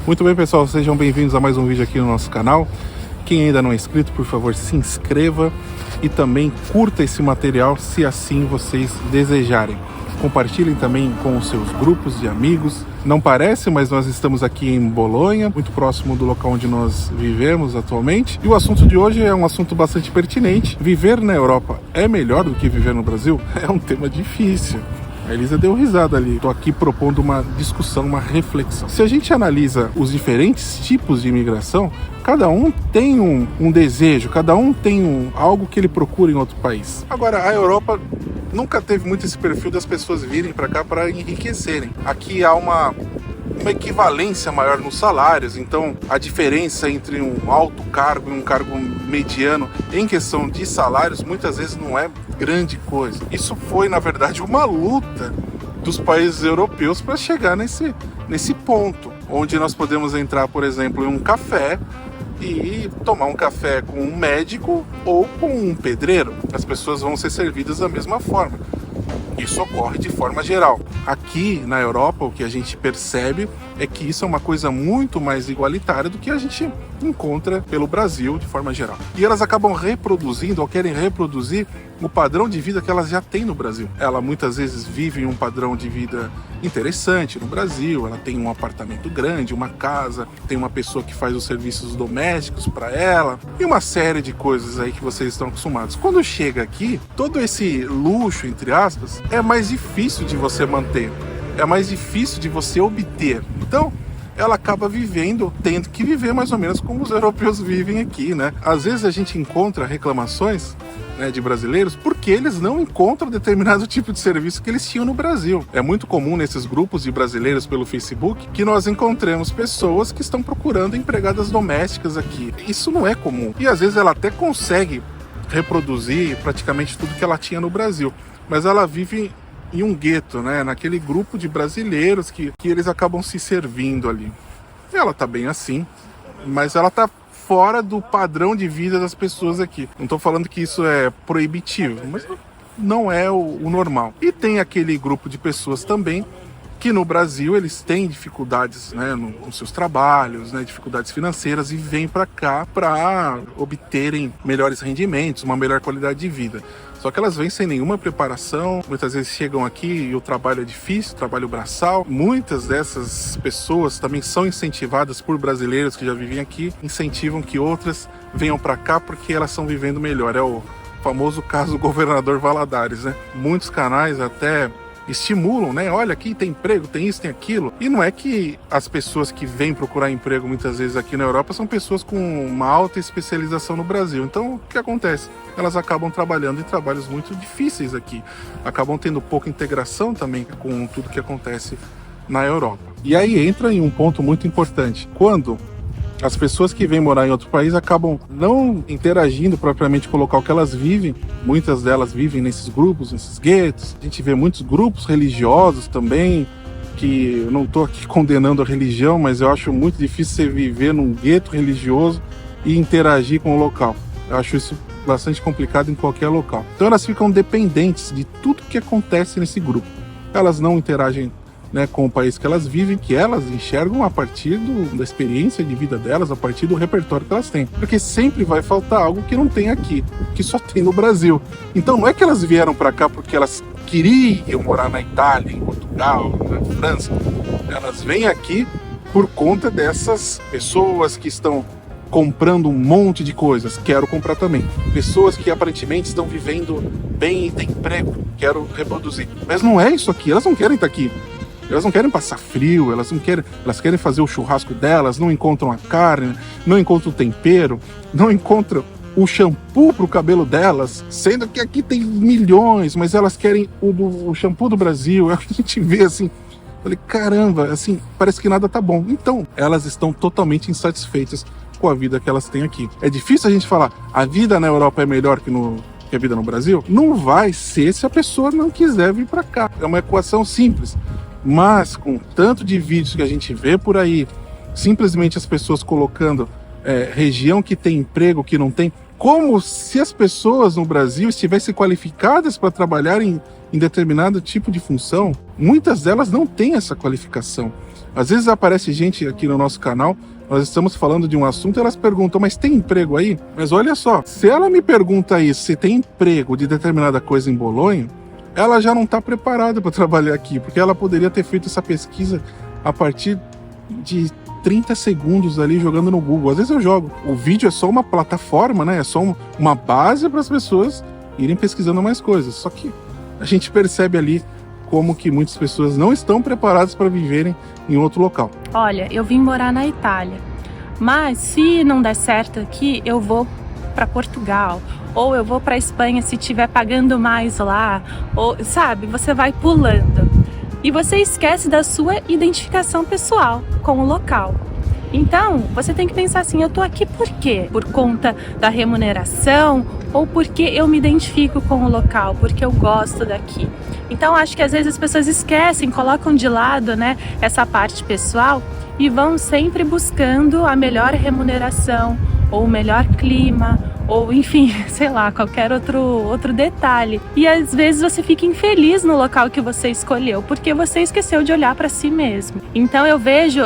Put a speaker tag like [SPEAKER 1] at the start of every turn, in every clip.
[SPEAKER 1] Muito bem, pessoal, sejam bem-vindos a mais um vídeo aqui no nosso canal. Quem ainda não é inscrito, por favor, se inscreva e também curta esse material se assim vocês desejarem. Compartilhem também com os seus grupos de amigos. Não parece, mas nós estamos aqui em Bolonha, muito próximo do local onde nós vivemos atualmente. E o assunto de hoje é um assunto bastante pertinente. Viver na Europa é melhor do que viver no Brasil? É um tema difícil. A Elisa deu risada ali. Estou aqui propondo uma discussão, uma reflexão. Se a gente analisa os diferentes tipos de imigração, cada um tem um desejo, cada um tem algo que ele procura em outro país. Agora, a Europa nunca teve muito esse perfil das pessoas virem para cá para enriquecerem. Aqui há uma equivalência maior nos salários, então a diferença entre um alto cargo e um cargo mediano em questão de salários muitas vezes não é grande coisa. Isso foi, na verdade, uma luta dos países europeus para chegar nesse ponto, onde nós podemos entrar, por exemplo, em um café e tomar um café com um médico ou com um pedreiro. As pessoas vão ser servidas da mesma forma. Isso ocorre de forma geral. Aqui na Europa, o que a gente percebe é que isso é uma coisa muito mais igualitária do que a gente encontra pelo Brasil de forma geral. E elas acabam reproduzindo ou querem reproduzir o padrão de vida que elas já têm no Brasil. Ela muitas vezes vive em um padrão de vida interessante no Brasil, ela tem um apartamento grande, uma casa, tem uma pessoa que faz os serviços domésticos para ela e uma série de coisas aí que vocês estão acostumados. Quando chega aqui, todo esse luxo, entre aspas, é mais difícil de você manter, é mais difícil de você obter. Então, ela acaba tendo que viver mais ou menos como os europeus vivem aqui, né? Às vezes a gente encontra reclamações, né, de brasileiros porque eles não encontram determinado tipo de serviço que eles tinham no Brasil. É muito comum nesses grupos de brasileiros pelo Facebook que nós encontremos pessoas que estão procurando empregadas domésticas aqui. Isso não é comum. E às vezes ela até consegue reproduzir praticamente tudo que ela tinha no Brasil, mas ela vive em um gueto, né? Naquele grupo de brasileiros que eles acabam se servindo ali. Ela tá bem assim, mas ela tá fora do padrão de vida das pessoas aqui. Não tô falando que isso é proibitivo, mas não é o normal. E tem aquele grupo de pessoas também que no Brasil eles têm dificuldades, né, nos seus trabalhos, né, dificuldades financeiras, e vêm para cá para obterem melhores rendimentos, uma melhor qualidade de vida. Só que elas vêm sem nenhuma preparação, muitas vezes chegam aqui e o trabalho é difícil, trabalho braçal. Muitas dessas pessoas também são incentivadas por brasileiros que já vivem aqui, incentivam que outras venham para cá porque elas estão vivendo melhor. É o famoso caso do governador Valadares, né? Muitos canais até estimulam, né? Olha, aqui tem emprego, tem isso, tem aquilo. E não é que as pessoas que vêm procurar emprego muitas vezes aqui na Europa são pessoas com uma alta especialização no Brasil. Então, o que acontece? Elas acabam trabalhando em trabalhos muito difíceis aqui. Acabam tendo pouca integração também com tudo que acontece na Europa. E aí entra em um ponto muito importante. Quando as pessoas que vêm morar em outro país acabam não interagindo propriamente com o local que elas vivem. Muitas delas vivem nesses grupos, nesses guetos. A gente vê muitos grupos religiosos também, que eu não estou aqui condenando a religião, mas eu acho muito difícil você viver num gueto religioso e interagir com o local. Eu acho isso bastante complicado em qualquer local. Então elas ficam dependentes de tudo que acontece nesse grupo. Elas não interagem, né, com o país que elas vivem, que elas enxergam a partir da experiência de vida delas, a partir do repertório que elas têm. Porque sempre vai faltar algo que não tem aqui, que só tem no Brasil. Então não é que elas vieram para cá porque elas queriam morar na Itália, em Portugal, na França. Elas vêm aqui por conta dessas pessoas que estão comprando um monte de coisas, quero comprar também. Pessoas que aparentemente estão vivendo bem e têm emprego, quero reproduzir. Mas não é isso aqui, elas não querem estar aqui. Elas não querem passar frio, elas querem fazer o churrasco delas, não encontram a carne, não encontram o tempero, não encontram o shampoo para o cabelo delas, sendo que aqui tem milhões, mas elas querem o shampoo do Brasil. A gente vê assim, falei, caramba, assim, parece que nada tá bom. Então, elas estão totalmente insatisfeitas com a vida que elas têm aqui. É difícil a gente falar, a vida na Europa é melhor que a vida no Brasil? Não vai ser se a pessoa não quiser vir para cá. É uma equação simples. Mas com tanto de vídeos que a gente vê por aí, simplesmente as pessoas colocando região que tem emprego, que não tem, como se as pessoas no Brasil estivessem qualificadas para trabalhar em determinado tipo de função. Muitas delas não têm essa qualificação. Às vezes aparece gente aqui no nosso canal, nós estamos falando de um assunto e elas perguntam, mas tem emprego aí? Mas olha só, se ela me pergunta isso, se tem emprego de determinada coisa em Bolonha, ela já não está preparada para trabalhar aqui, porque ela poderia ter feito essa pesquisa a partir de 30 segundos ali jogando no Google. Às vezes eu jogo. O vídeo é só uma plataforma, né? É só uma base para as pessoas irem pesquisando mais coisas. Só que a gente percebe ali como que muitas pessoas não estão preparadas para viverem em outro local.
[SPEAKER 2] Olha, eu vim morar na Itália, mas se não der certo aqui, eu vou para Portugal, ou eu vou para Espanha se estiver pagando mais lá, ou sabe, você vai pulando. E você esquece da sua identificação pessoal com o local. Então, você tem que pensar assim, eu tô aqui por quê? Por conta da remuneração ou porque eu me identifico com o local, porque eu gosto daqui? Então, acho que às vezes as pessoas esquecem, colocam de lado, né, essa parte pessoal e vão sempre buscando a melhor remuneração ou o melhor clima, ou enfim, sei lá, qualquer outro detalhe. E às vezes você fica infeliz no local que você escolheu, porque você esqueceu de olhar para si mesmo. Então eu vejo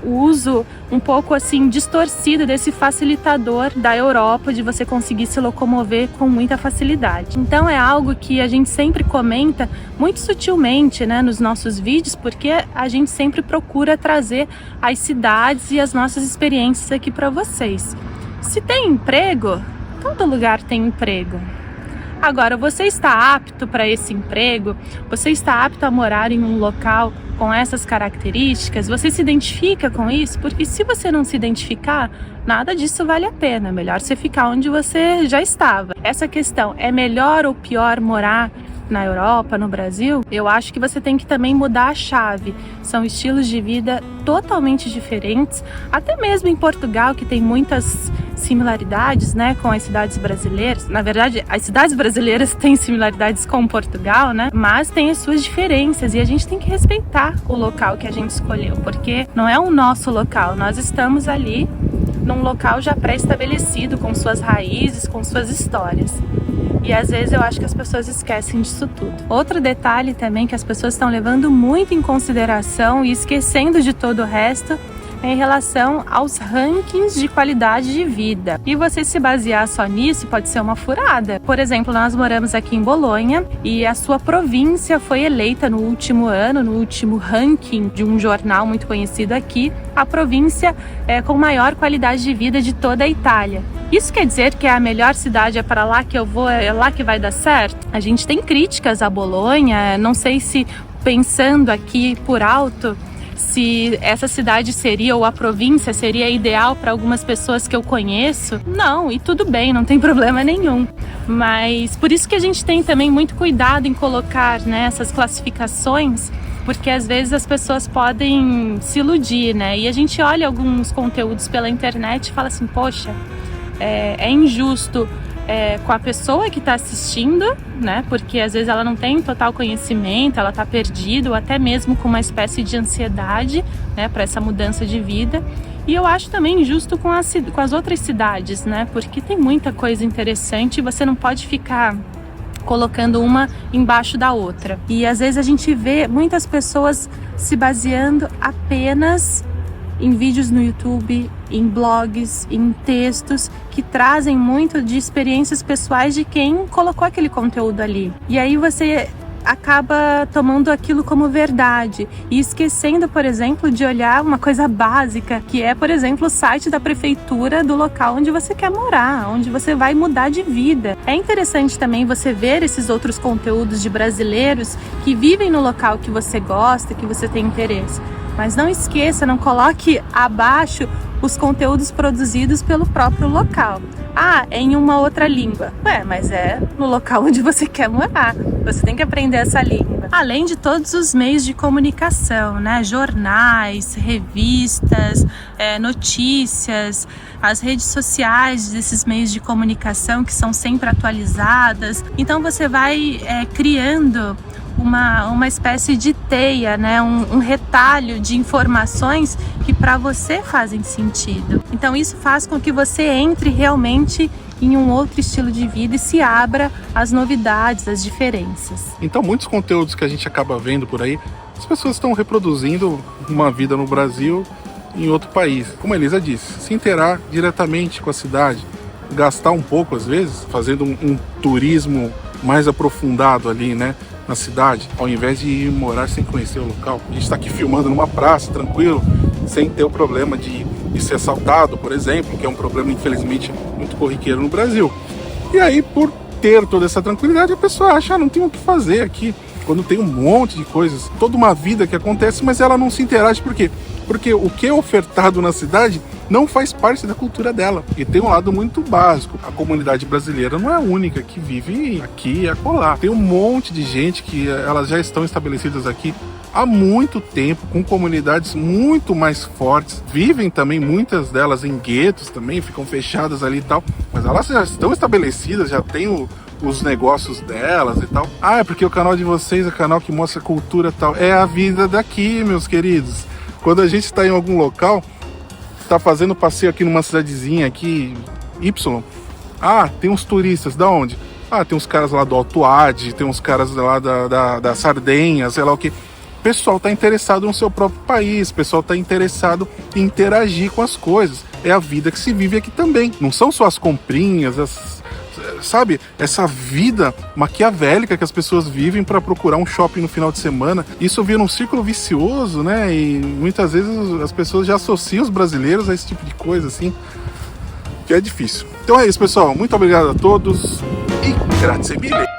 [SPEAKER 2] o uso um pouco assim distorcido desse facilitador da Europa, de você conseguir se locomover com muita facilidade. Então é algo que a gente sempre comenta muito sutilmente, né, nos nossos vídeos, porque a gente sempre procura trazer as cidades e as nossas experiências aqui para vocês. Se tem emprego, todo lugar tem emprego. Agora, você está apto para esse emprego? Você está apto a morar em um local com essas características? Você se identifica com isso? Porque se você não se identificar, nada disso vale a pena. Melhor você ficar onde você já estava. Essa questão, é melhor ou pior morar na Europa, no Brasil? Eu acho que você tem que também mudar a chave. São estilos de vida totalmente diferentes, até mesmo em Portugal, que tem muitas similaridades, né, com as cidades brasileiras. Na verdade, as cidades brasileiras têm similaridades com Portugal, né, mas tem as suas diferenças e a gente tem que respeitar o local que a gente escolheu, porque não é o nosso local, nós estamos ali num local já pré-estabelecido, com suas raízes, com suas histórias. E às vezes eu acho que as pessoas esquecem disso tudo. Outro detalhe também que as pessoas estão levando muito em consideração e esquecendo de todo o resto é em relação aos rankings de qualidade de vida. E você se basear só nisso pode ser uma furada. Por exemplo, nós moramos aqui em Bolonha e a sua província foi eleita no último ano, no último ranking de um jornal muito conhecido aqui, a província com maior qualidade de vida de toda a Itália. Isso quer dizer que a melhor cidade é para lá que eu vou, é lá que vai dar certo? A gente tem críticas a Bolonha, não sei se pensando aqui por alto, se essa cidade seria, ou a província seria ideal para algumas pessoas que eu conheço. Não, e tudo bem, não tem problema nenhum. Mas por isso que a gente tem também muito cuidado em colocar, né, essas classificações, porque às vezes as pessoas podem se iludir, né? E a gente olha alguns conteúdos pela internet e fala assim, poxa, é injusto com a pessoa que está assistindo, né? Porque às vezes ela não tem total conhecimento, ela está perdida, ou até mesmo com uma espécie de ansiedade, né, para essa mudança de vida. E eu acho também injusto com as outras cidades, né? Porque tem muita coisa interessante e você não pode ficar colocando uma embaixo da outra. E às vezes a gente vê muitas pessoas se baseando apenas em vídeos no YouTube, em blogs, em textos que trazem muito de experiências pessoais de quem colocou aquele conteúdo ali. E aí você acaba tomando aquilo como verdade e esquecendo, por exemplo, de olhar uma coisa básica, que é, por exemplo, o site da prefeitura do local onde você quer morar, onde você vai mudar de vida. É interessante também você ver esses outros conteúdos de brasileiros que vivem no local que você gosta, que você tem interesse. Mas não esqueça, não coloque abaixo os conteúdos produzidos pelo próprio local. Ah, é em uma outra língua. Mas é no local onde você quer morar. Você tem que aprender essa língua. Além de todos os meios de comunicação, né? Jornais, revistas, notícias, as redes sociais desses meios de comunicação que são sempre atualizadas. Então você vai criando uma espécie de teia, né? Um retalho de informações que para você fazem sentido. Então isso faz com que você entre realmente em um outro estilo de vida e se abra às novidades, às diferenças.
[SPEAKER 1] Então, muitos conteúdos que a gente acaba vendo por aí, as pessoas estão reproduzindo uma vida no Brasil em outro país. Como a Elisa disse, se inteirar diretamente com a cidade, gastar um pouco às vezes, fazendo um turismo mais aprofundado ali, né, na cidade, ao invés de ir morar sem conhecer o local. A gente está aqui filmando numa praça, tranquilo, sem ter o problema de ser assaltado, por exemplo, que é um problema, infelizmente, muito corriqueiro no Brasil. E aí, por ter toda essa tranquilidade, a pessoa acha, não tem o que fazer aqui, quando tem um monte de coisas, toda uma vida que acontece, mas ela não se interage. Por quê? Porque o que é ofertado na cidade não faz parte da cultura dela. E tem um lado muito básico. A comunidade brasileira não é a única que vive aqui e acolá. Tem um monte de gente que elas já estão estabelecidas aqui há muito tempo, com comunidades muito mais fortes. Vivem também, muitas delas em guetos também, ficam fechadas ali e tal. Mas elas já estão estabelecidas, já tem os negócios delas e tal. Ah, é porque o canal de vocês é canal que mostra cultura e tal. É a vida daqui, meus queridos. Quando a gente está em algum local, está fazendo passeio aqui numa cidadezinha aqui, Y. Ah, tem uns turistas, da onde? Ah, tem uns caras lá do Alto Ade, tem uns caras lá da Sardenha, sei lá o que. O pessoal está interessado no seu próprio país, o pessoal está interessado em interagir com as coisas. É a vida que se vive aqui também. Não são só as comprinhas, sabe, essa vida maquiavélica que as pessoas vivem para procurar um shopping no final de semana. Isso vira um círculo vicioso, né? E muitas vezes as pessoas já associam os brasileiros a esse tipo de coisa, assim, que é difícil. Então é isso, pessoal. Muito obrigado a todos e grazie mille!